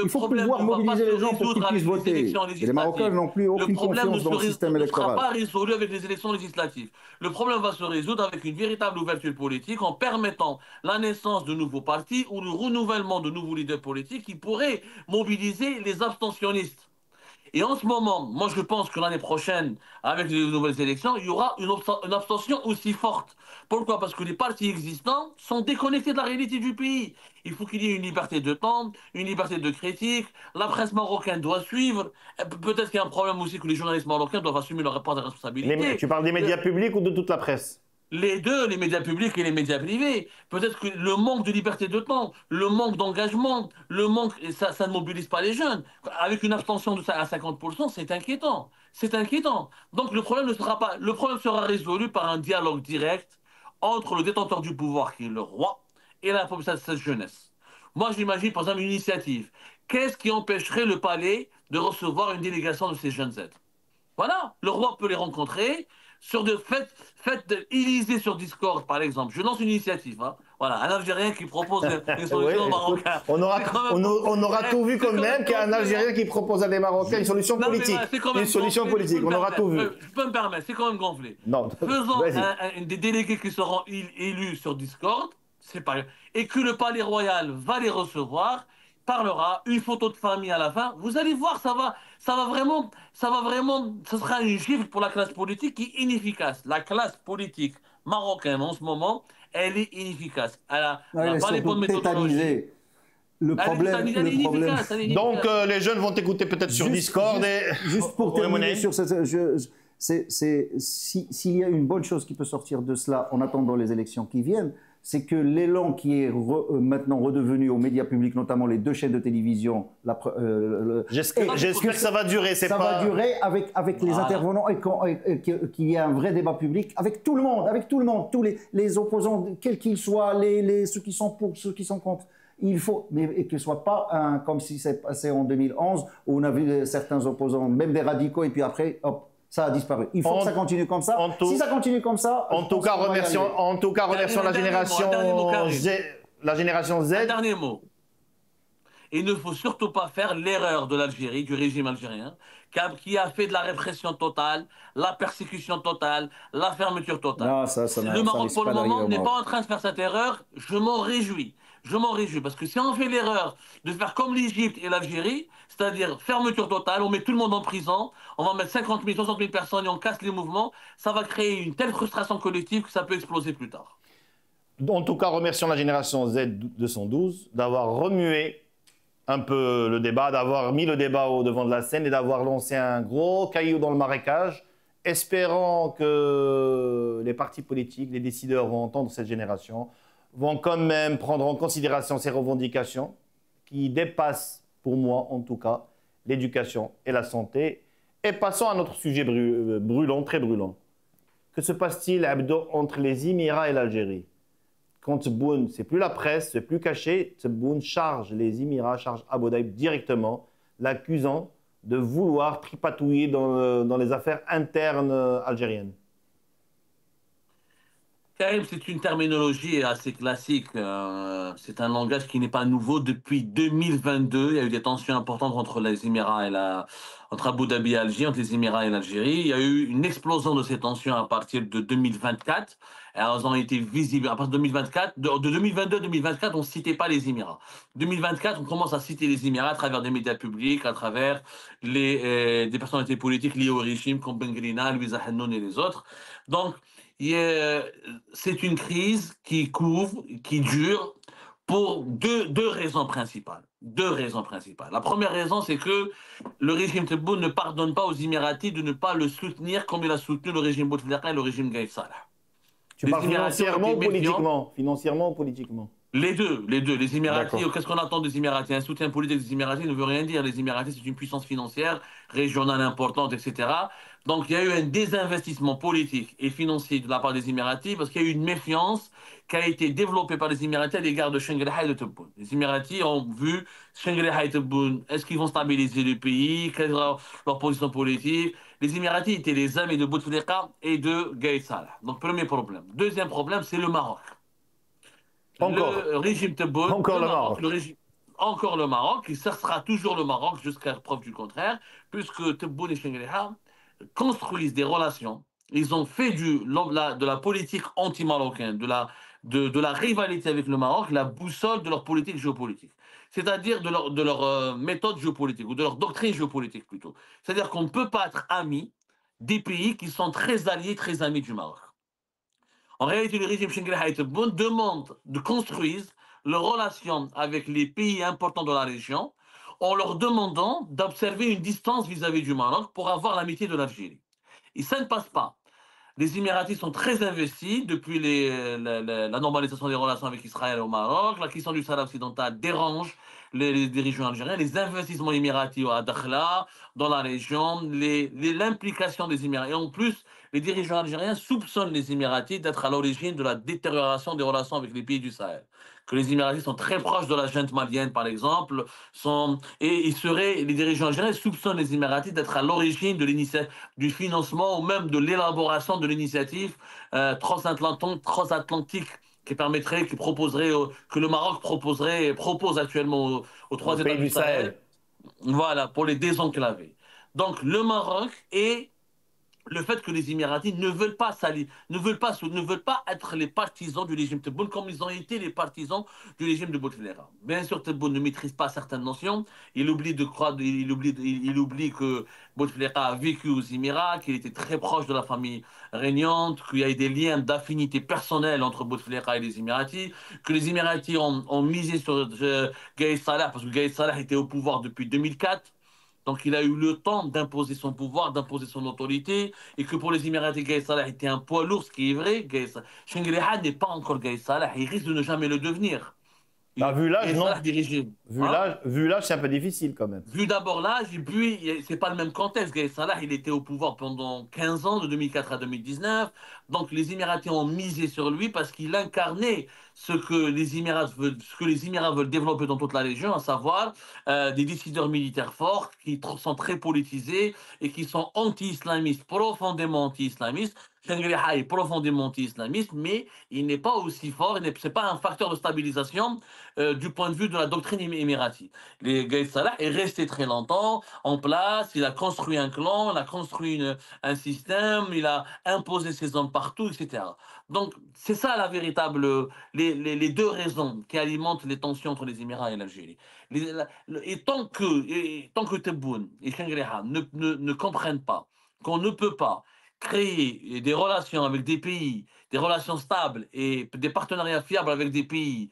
il faut pouvoir mobiliser les gens pour qu'ils puissent voter. Et les Marocains n'ont plus aucune confiance dans le système électoral. Le problème ne sera pas résolu avec les élections législatives. Le problème va se résoudre avec une véritable ouverture politique en permettant la naissance de nouveaux partis ou le renouvellement de nouveaux leaders politiques qui pourraient mobiliser les abstentionnistes. Et en ce moment, moi je pense que l'année prochaine, avec les nouvelles élections, il y aura une abstention aussi forte. Pourquoi? Parce que les partis existants sont déconnectés de la réalité du pays. Il faut qu'il y ait une liberté de temps, une liberté de critique. La presse marocaine doit suivre. Peut-être qu'il y a un problème aussi que les journalistes marocains doivent assumer leur part de responsabilité. Tu parles des médias publics ou de toute la presse? Les deux, les médias publics et les médias privés. Peut-être que le manque de liberté de temps, le manque d'engagement, ça ne mobilise pas les jeunes. Avec une abstention de à 50%, c'est inquiétant. C'est inquiétant. Donc le problème sera résolu par un dialogue direct entre le détenteur du pouvoir, qui est le roi, et la population de cette jeunesse. Moi, j'imagine, par exemple, une initiative. Qu'est-ce qui empêcherait le palais de recevoir une délégation de ces jeunes aides? Voilà, le roi peut les rencontrer. Faites de Élysée sur Discord, par exemple. Je lance une initiative. Hein. Voilà, un Algérien qui propose une solution aux Marocains. On aura tout vu quand même qu'il y a un Algérien qui propose à des Marocains une solution politique. Une solution politique, on aura tout vu. Je peux me permettre, c'est quand même gonflé. Non, faisons des délégués qui seront élus sur Discord, c'est pas... et que le palais royal va les recevoir, parlera, une photo de famille à la fin. Vous allez voir, ça sera une gifle pour la classe politique qui est inefficace. La classe politique marocaine en ce moment, elle est inefficace. Elle n'a pas les bonnes méthodologies. le problème... Donc, les jeunes vont t'écouter peut-être sur Discord. Juste pour terminer sur cette... S'il y a une bonne chose qui peut sortir de cela en attendant les élections qui viennent, c'est que l'élan qui est maintenant redevenu aux médias publics, notamment les deux chaînes de télévision... J'espère que ça va durer. Ça va durer avec les intervenants et qu'il y ait un vrai débat public avec tout le monde, tous les opposants, quels qu'ils soient, ceux qui sont pour, ceux qui sont contre. Il faut, mais que ce ne soit pas comme si c'est passé en 2011, où on a vu certains opposants, même des radicaux, et puis après, hop, ça a disparu. Il faut que ça continue comme ça. Si ça continue comme ça... En tout cas, remercions la génération Z. Un dernier mot. Il ne faut surtout pas faire l'erreur de l'Algérie, du régime algérien, qui a fait de la répression totale, la persécution totale, la fermeture totale. Non, le Maroc, pour le moment, n'est pas en train de faire cette erreur. Je m'en réjouis. Je m'en réjouis, parce que si on fait l'erreur de faire comme l'Égypte et l'Algérie, c'est-à-dire fermeture totale, on met tout le monde en prison, on va mettre 50 000, 60 000 personnes et on casse les mouvements, ça va créer une telle frustration collective que ça peut exploser plus tard. En tout cas, remercions la génération Z 212 d'avoir remué un peu le débat, d'avoir mis le débat au devant de la scène et d'avoir lancé un gros caillou dans le marécage, espérant que les partis politiques, les décideurs vont entendre cette génération, vont quand même prendre en considération ces revendications qui dépassent, pour moi en tout cas, l'éducation et la santé. Et passons à notre sujet brûlant, très brûlant. Que se passe-t-il, Abdo, entre les Émirats et l'Algérie? Quand Tebboune, c'est plus la presse, c'est plus caché, Tebboune charge les Émirats, charge Abu Dhabi directement, l'accusant de vouloir tripatouiller dans les affaires internes algériennes. Karim, c'est une terminologie assez classique. C'est un langage qui n'est pas nouveau. Depuis 2022, il y a eu des tensions importantes entre les Émirats entre Abu Dhabi et Alger, entre les Émirats et l'Algérie. Il y a eu une explosion de ces tensions à partir de 2024. Elles ont été visibles à partir de 2024. De 2022 à 2024, on ne citait pas les Émirats. 2024, on commence à citer les Émirats à travers des médias publics, à travers des personnalités politiques liées au régime comme Ben Grina, Louisa Hannoun et les autres. Donc, c'est une crise qui couvre, qui dure pour deux raisons principales. La première raison, c'est que le régime Tebboune ne pardonne pas aux Émiratis de ne pas le soutenir comme il a soutenu le régime Bouteflika et le régime Gaïd Salah. Tu parles financièrement ou politiquement? Les deux. Les Émiratis, qu'est-ce qu'on attend des Émiratis? Un soutien politique des Émiratis ne veut rien dire. Les Émiratis, c'est une puissance financière, régionale importante, etc. Donc, il y a eu un désinvestissement politique et financier de la part des Émiratis parce qu'il y a eu une méfiance qui a été développée par les Émiratis à l'égard de Shangri-La et de Tebboune. Les Émiratis ont vu Shangri-La et Tebboune. Est-ce qu'ils vont stabiliser le pays? Quelle sera leur position politique? Les Émiratis étaient les amis de Bouteflika et de Gaïd Salah. Donc, premier problème. Deuxième problème, c'est le Maroc. Le régime Tebboune, encore le Maroc, et ça sera toujours le Maroc jusqu'à preuve du contraire, puisque Tebboune et Shangri-La construisent des relations. Ils ont fait de la politique anti-marocaine, de la rivalité avec le Maroc, la boussole de leur politique géopolitique. C'est-à-dire de leur méthode géopolitique, ou de leur doctrine géopolitique plutôt. C'est-à-dire qu'on ne peut pas être ami des pays qui sont très alliés, très amis du Maroc. En réalité, le régime Shangri-La et Tebboune demande de construire leurs relations avec les pays importants de la région en leur demandant d'observer une distance vis-à-vis du Maroc pour avoir l'amitié de l'Algérie. Et ça ne passe pas. Les Émiratis sont très investis depuis la normalisation des relations avec Israël au Maroc. La question du Sahara occidental dérange les dirigeants algériens. Les investissements émiratis à Dakhla, dans la région, l'implication des Émirats. Et en plus, les dirigeants algériens soupçonnent les Émiratis d'être à l'origine de la détérioration des relations avec les pays du Sahel. Que les Émiratis sont très proches de la junte malienne, par exemple, et les dirigeants algériens soupçonnent les Émiratis d'être à l'origine du financement ou même de l'élaboration de l'initiative transatlantique que le Maroc propose actuellement aux trois États du Sahel. Voilà, pour les désenclaver. Donc le Maroc est le fait que les Émiratis ne veulent pas s'allier, ne veulent pas être les partisans du régime Tebboune comme ils ont été les partisans du régime de Bouteflika. Bien sûr, Tebboune ne maîtrise pas certaines notions. Il oublie de croire, il oublie que Bouteflika a vécu aux Émirats, qu'il était très proche de la famille régnante, qu'il y a eu des liens d'affinité personnelle entre Bouteflika et les Émiratis, que les Émiratis ont misé sur Gaïd Salah parce que Gaïd Salah était au pouvoir depuis 2004. Donc il a eu le temps d'imposer son pouvoir, d'imposer son autorité, et que pour les Émiratis, Gaïd Salah était un poids lourd, ce qui est vrai. Shengriha n'est pas encore Gaïd Salah, il risque de ne jamais le devenir. Bah, vu l'âge, non. Dirigé. Vu l'âge, c'est un peu difficile quand même. Vu d'abord l'âge, et puis c'est pas le même contexte. Gaïd Salah, il était au pouvoir pendant 15 ans, de 2004 à 2019. Donc les Émiratis ont misé sur lui parce qu'il incarnait ce que les Émirats veulent développer dans toute la région, à savoir des décideurs militaires forts qui sont très politisés et qui sont anti-islamistes, profondément anti-islamistes. Shengriha est profondément anti-islamiste, mais il n'est pas aussi fort, ce n'est pas un facteur de stabilisation du point de vue de la doctrine émirati. Gaïd Salah est resté très longtemps en place, il a construit un clan, il a construit un système, il a imposé ses hommes partout, etc. Donc c'est ça la véritable, les deux raisons qui alimentent les tensions entre les Émirats et l'Algérie. Et tant que Tebboune et Shengriha ne comprennent pas qu'on ne peut pas créer des relations avec des pays, des relations stables et des partenariats fiables avec des pays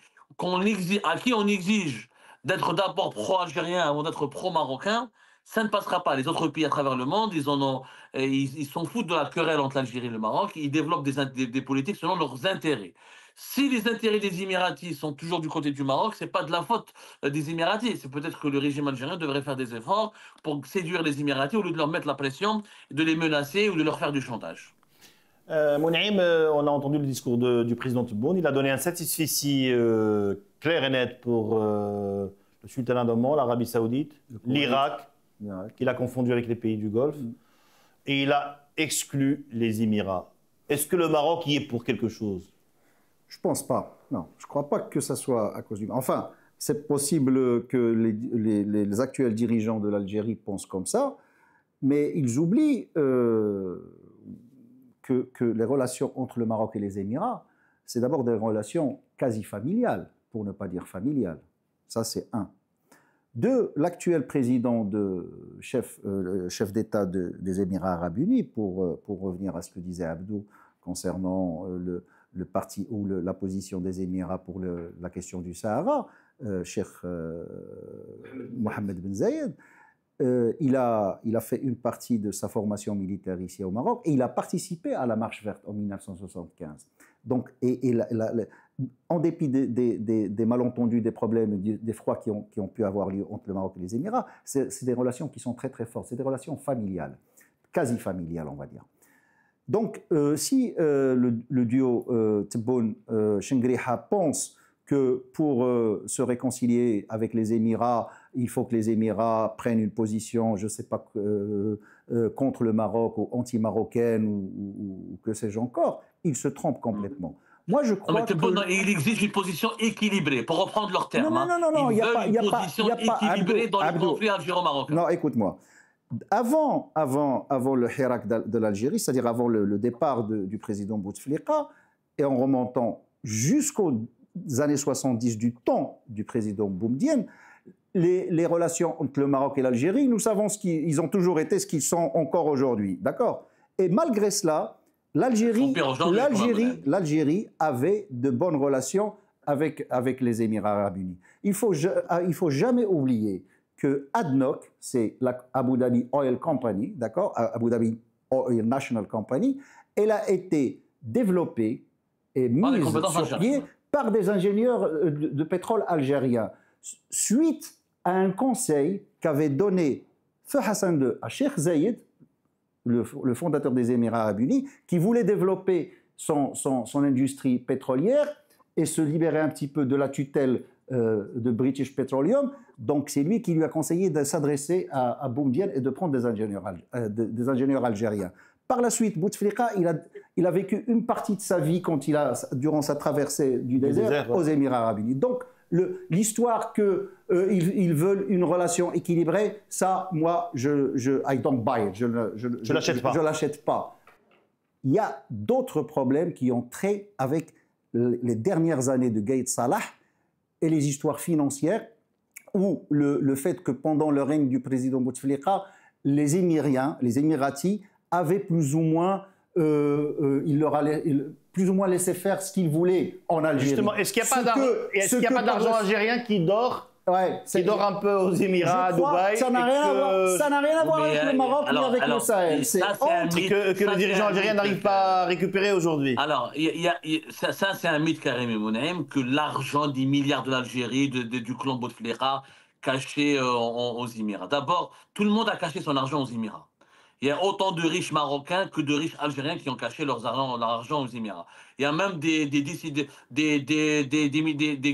à qui on exige d'être d'abord pro-algérien avant d'être pro-marocain, ça ne passera pas. Les autres pays à travers le monde, ils s'en foutent de la querelle entre l'Algérie et le Maroc, ils développent des politiques selon leurs intérêts. Si les intérêts des Émiratis sont toujours du côté du Maroc, ce n'est pas de la faute des Émiratis. C'est peut-être que le régime algérien devrait faire des efforts pour séduire les Émiratis au lieu de leur mettre la pression, de les menacer ou de leur faire du chantage. Mounhaim, on a entendu le discours du président Tebboune. Il a donné un satisfecit clair et net pour le sultanat d'Oman, l'Arabie Saoudite, l'Irak, qu'il a confondu avec les pays du Golfe, et il a exclu les Émirats. Est-ce que le Maroc y est pour quelque chose? Je ne pense pas. Non, je ne crois pas que ça soit à cause du... Enfin, c'est possible que les actuels dirigeants de l'Algérie pensent comme ça, mais ils oublient que les relations entre le Maroc et les Émirats, c'est d'abord des relations quasi familiales, pour ne pas dire familiales. Ça, c'est un. Deux, l'actuel président chef d'État des Émirats arabes unis, pour revenir à ce que disait Abdou concernant le parti ou la position des Émirats pour la question du Sahara, Cheikh Mohammed Ben Zayed, il a fait une partie de sa formation militaire ici au Maroc et il a participé à la Marche verte en 1975. Donc, en dépit des malentendus, des problèmes, des froids qui ont pu avoir lieu entre le Maroc et les Émirats, c'est des relations qui sont très très fortes, c'est des relations familiales, quasi familiales on va dire. Donc, si le duo Tebboune-Shengriha pense que pour se réconcilier avec les Émirats, il faut que les Émirats prennent une position, je ne sais pas, contre le Maroc ou anti-marocaine ou que sais-je encore, ils se trompent complètement. Moi, je crois il exige une position équilibrée, pour reprendre leur terme. Non, il n'y a pas... Une position équilibrée dans le conflit algéro-marocain. Non, écoute-moi. Avant le Hirak de l'Algérie, c'est-à-dire avant le départ du président Bouteflika, et en remontant jusqu'aux années 70 du temps du président Boumedienne, les relations entre le Maroc et l'Algérie, nous savons ils ont toujours été ce qu'ils sont encore aujourd'hui, d'accord? Et malgré cela, l'Algérie avait de bonnes relations avec les Émirats arabes unis. Il faut jamais oublier que ADNOC, c'est la Abu Dhabi Oil Company, d'accord, Abu Dhabi Oil National Company, elle a été développée et mise sur pied par des ingénieurs de pétrole algériens, suite à un conseil qu'avait donné Feu Hassan II à Cheikh Zayed, le fondateur des Émirats arabes unis, qui voulait développer son industrie pétrolière et se libérer un petit peu de la tutelle de British Petroleum. Donc c'est lui qui lui a conseillé de s'adresser à Boumedienne et de prendre des ingénieurs algériens. Par la suite, Bouteflika, il a vécu une partie de sa vie durant sa traversée du désert aux Émirats arabes unis. Donc l'histoire qu'ils veulent une relation équilibrée, ça, moi, I don't buy it. Je l'achète pas. Il y a d'autres problèmes qui ont trait avec les dernières années de Gaïd Salah et les histoires financières, ou le fait que pendant le règne du président Bouteflika, les Émiratis avaient plus ou moins, il leur allait plus ou moins laisser faire ce qu'ils voulaient en Algérie. Justement, est-ce qu'il n'y a pas d'argent algérien qui dort? Ouais, qui dort un peu aux Émirats, à Dubaï. Ça n'a rien à voir avec le Maroc ni avec le Sahel. C'est que le dirigeant algérien n'arrive pas à récupérer aujourd'hui. Alors, ça c'est un mythe, Karim Mounaïm, que l'argent des milliards de l'Algérie, du clan Bouteflika, caché aux Émirats. D'abord, tout le monde a caché son argent aux Émirats. Il y a autant de riches marocains que de riches algériens qui ont caché leur argent aux Émirats. Il y a même des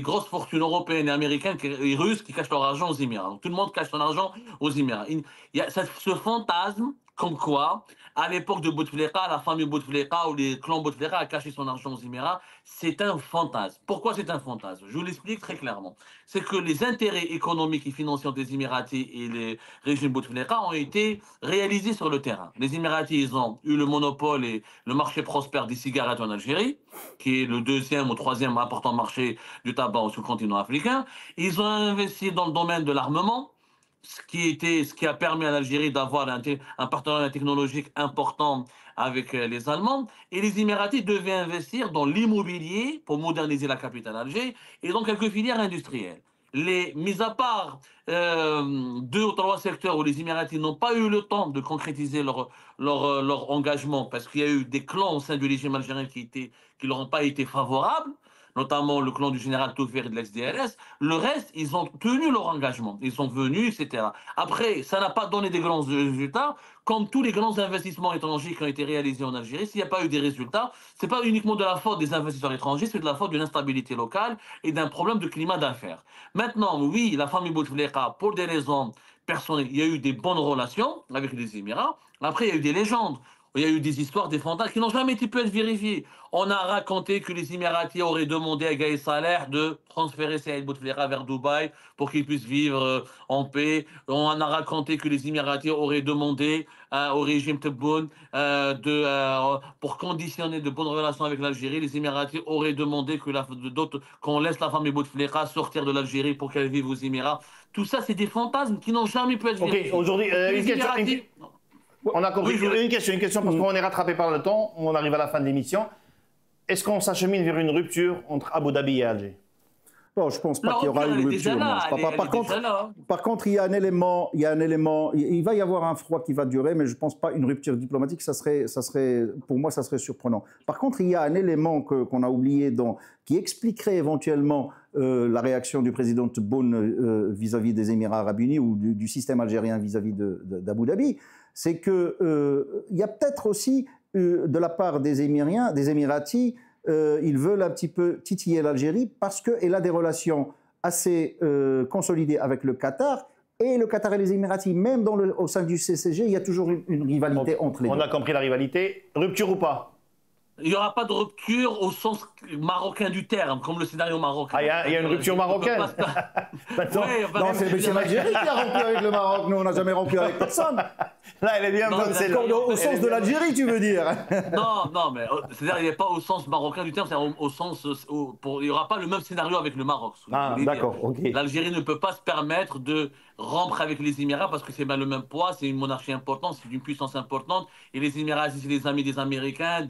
grosses fortunes européennes et américaines et russes qui cachent leur argent aux Émirats. Donc, tout le monde cache son argent aux Émirats. Il y a ce fantasme comme quoi, à l'époque de Bouteflika, la famille Bouteflika ou les clans Bouteflika a caché son argent aux Émirats. C'est un fantasme. Pourquoi c'est un fantasme? Je vous l'explique très clairement. C'est que les intérêts économiques et financiers des Émiratis et les régimes Bouteflika ont été réalisés sur le terrain. Les Émiratis, ils ont eu le monopole et le marché prospère des cigarettes en Algérie, qui est le deuxième ou troisième important marché du tabac sur le continent africain. Ils ont investi dans le domaine de l'armement, ce qui a permis à l'Algérie d'avoir un partenariat technologique important avec les Allemands. Et les Émiratis devaient investir dans l'immobilier pour moderniser la capitale Alger et dans quelques filières industrielles. Mis à part 2 ou 3 secteurs où les Émiratis n'ont pas eu le temps de concrétiser leur engagement, parce qu'il y a eu des clans au sein du régime algérien qui leur ont pas été favorables, notamment le clan du général Touffer et de l'ex-DRS, le reste, ils ont tenu leur engagement. Ils sont venus, etc. Après, ça n'a pas donné des grands résultats, comme tous les grands investissements étrangers qui ont été réalisés en Algérie. S'il n'y a pas eu des résultats, ce n'est pas uniquement de la faute des investisseurs étrangers, c'est de la faute d'une instabilité locale et d'un problème de climat d'affaires. Maintenant, oui, la famille Bouteflika, pour des raisons personnelles, il y a eu des bonnes relations avec les Émirats. Après, il y a eu des légendes. Il y a eu des histoires, des fantasmes qui n'ont jamais pu être vérifiées. On a raconté que les Émiratis auraient demandé à Gaïd Salah de transférer Saïd Bouteflika vers Dubaï pour qu'il puisse vivre en paix. On a raconté que les Émiratis auraient demandé au régime Tebboune pour conditionner de bonnes relations avec l'Algérie. Les Émiratis auraient demandé qu'on laisse la famille Bouteflika sortir de l'Algérie pour qu'elle vive aux Émirats. Tout ça, c'est des fantasmes qui n'ont jamais pu être vérifiés. Ok, aujourd'hui, on a compris. Oui, une question parce qu'on est rattrapé par le temps. On arrive à la fin de l'émission. Est-ce qu'on s'achemine vers une rupture entre Abu Dhabi et Alger? Non, je ne pense pas qu'il y aura une rupture. Par contre, il y a un élément, il va y avoir un froid qui va durer, mais je ne pense pas une rupture diplomatique, pour moi, ça serait surprenant. Par contre, il y a un élément qu'on a oublié, qui expliquerait éventuellement la réaction du président Tebboune vis-à-vis des Émirats arabes unis ou du système algérien vis-à-vis d'Abu Dhabi, c'est qu'il y a peut-être aussi, de la part des Émiratis, ils veulent un petit peu titiller l'Algérie parce qu'elle a des relations assez consolidées avec le Qatar. Et le Qatar et les Émiratis, même au sein du CCG, il y a toujours une rivalité entre les deux. On a compris la rivalité. Rupture ou pas? Il n'y aura pas de rupture au sens marocain du terme, comme le scénario marocain. Ah, il y a une rupture marocaine. Non, c'est l'Algérie qui a rompu avec le Maroc. Nous, on n'a jamais rompu avec personne. Là, elle est bien bonne, celle-là. Au sens de l'Algérie, tu veux dire? Non, mais c'est-à-dire, il n'est pas au sens marocain du terme, c'est au sens. Il n'y aura pas le même scénario avec le Maroc. Ah, d'accord, ok. L'Algérie ne peut pas se permettre de rompre avec les Émirats parce que c'est le même poids, c'est une monarchie importante, c'est une puissance importante. Et les Émirats, c'est les amis des Américains,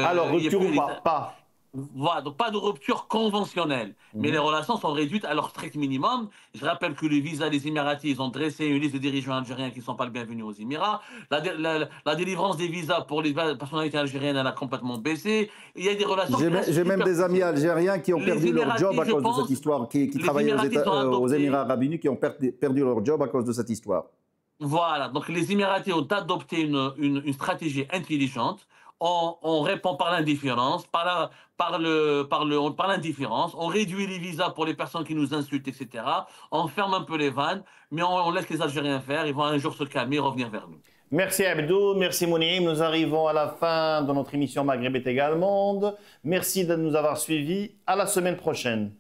alors, rupture ou pas? Voilà, donc pas de rupture conventionnelle, mais les relations sont réduites à leur strict minimum. Je rappelle que les visas des Émiratis, ils ont dressé une liste de dirigeants algériens qui ne sont pas le bienvenu aux Émirats. La délivrance des visas pour les personnalités algériennes, elle a complètement baissé. Il y a des relations... J'ai même des amis algériens qui ont perdu leur job à cause de cette histoire, qui travaillaient aux Émirats arabes unis, qui ont perdu leur job à cause de cette histoire. Voilà, donc les Émiratis ont adopté une stratégie intelligente. On répond par l'indifférence, par l'indifférence, on réduit les visas pour les personnes qui nous insultent, etc. On ferme un peu les vannes, mais on laisse les Algériens faire, ils vont un jour se calmer et revenir vers nous. Merci Abdou, merci Mounaïm. Nous arrivons à la fin de notre émission Maghreb est égal monde. Merci de nous avoir suivis. À la semaine prochaine.